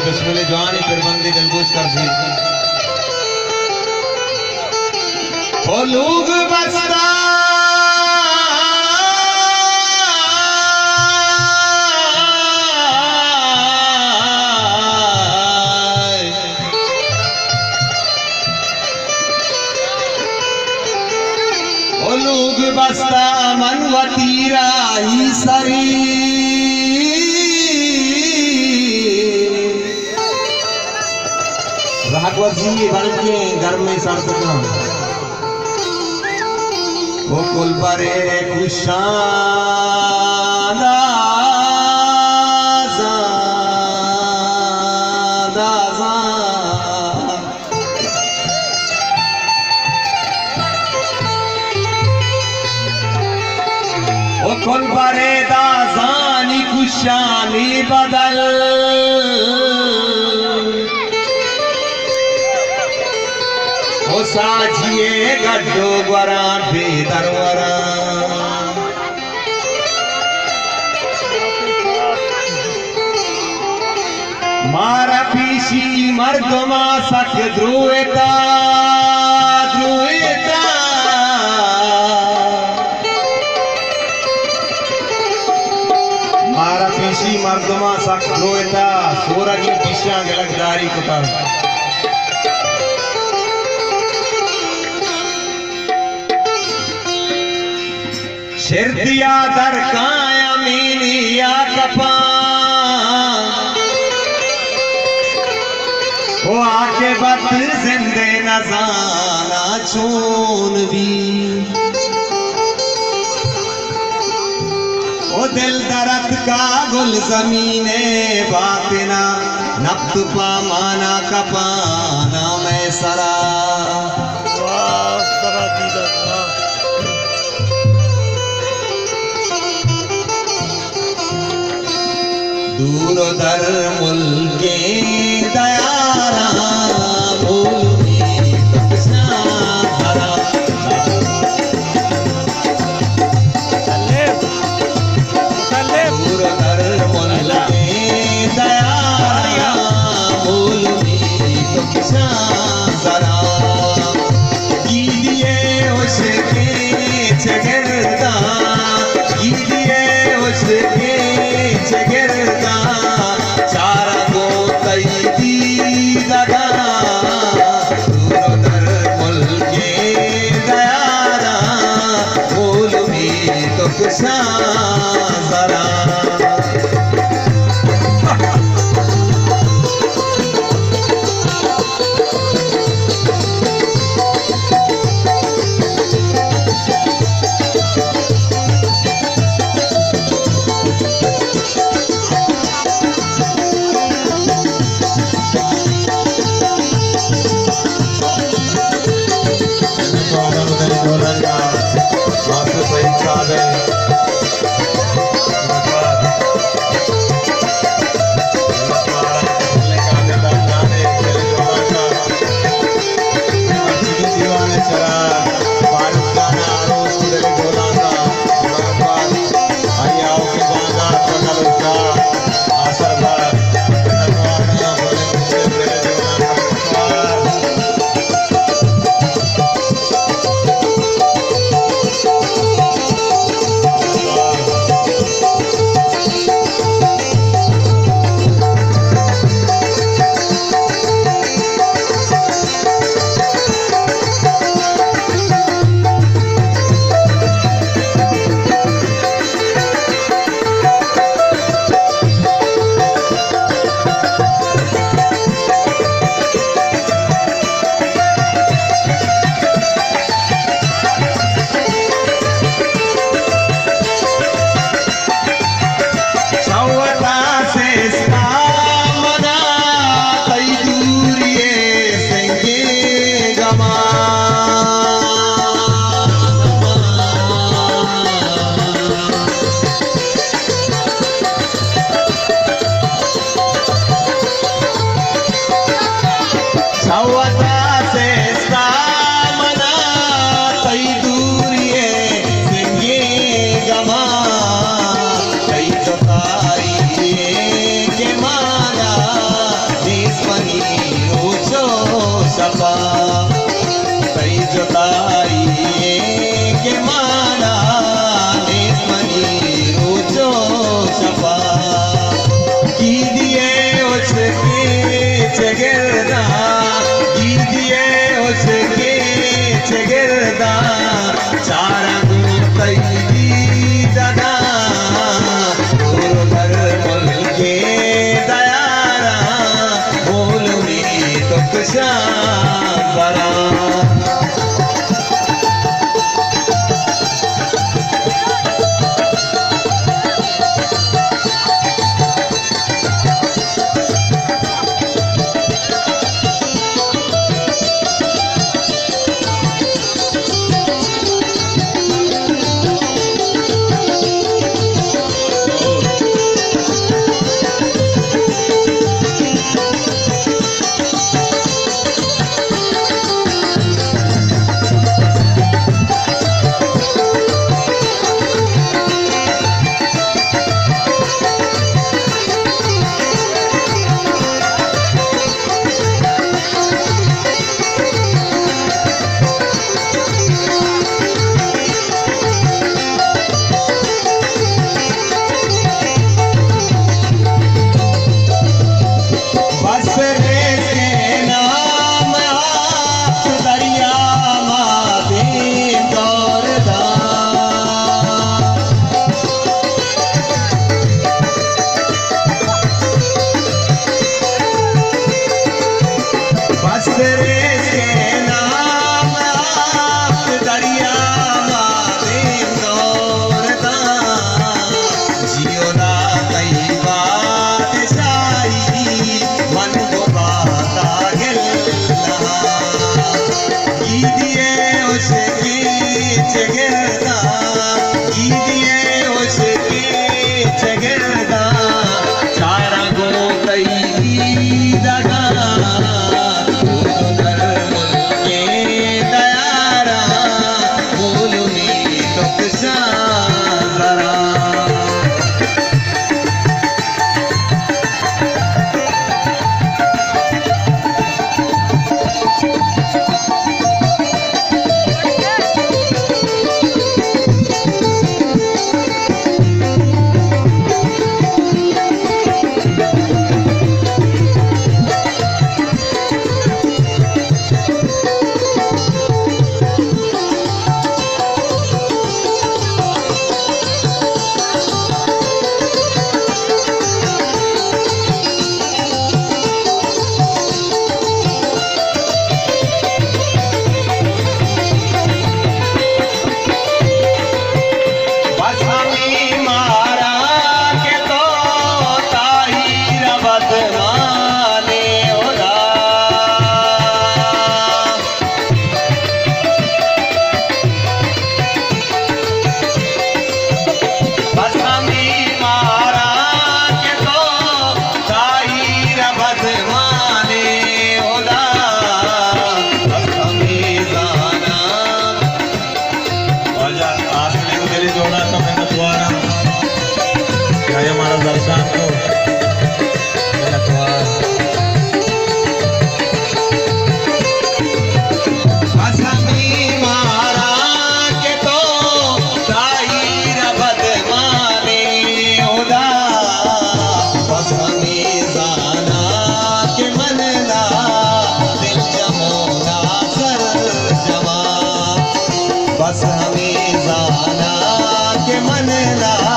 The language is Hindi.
बिस्मिल्लाह जवानी फिर बंदी दिलगोश कर सी ओ लोग बसता ओ लोग बसता मनवतीरा ही सरी भागवत जी बन के घर में सर सकना वो कुल परे कुशादा वो कुल परे दाजानी कुशानी बदल साजिए गड्ढो ग्वरा बेदरवरा मारा पीसी मर्दमा सख ध्रुवेता ध्रुवेता मारा पीसी मर्दमा सख ध्रुवेता सोरा की पीछा गलगदारी कुता शेर दिया दर काया मीनिया कपा वो आके बत जिंदे नजाना चून भी वो दिल दरद का गुल जमीने बातिना नब्त पा माना कपाना मैं सरा दूर दर मुल्के दयारा भूल दूर दर मुल्के दयारा भूल तो किसा जरा कीजिए उसके चगरदा कीजिए उसके चगरदा चारा सपा कई जोताई के माना निस्मनी रोचो सपा की दिए उसके चगिरदा की दिए उसके चगिरदा चारा तई दादा घर मुल के दयारा बोल में तो कुशा बरा बस हमें जाना के मन ना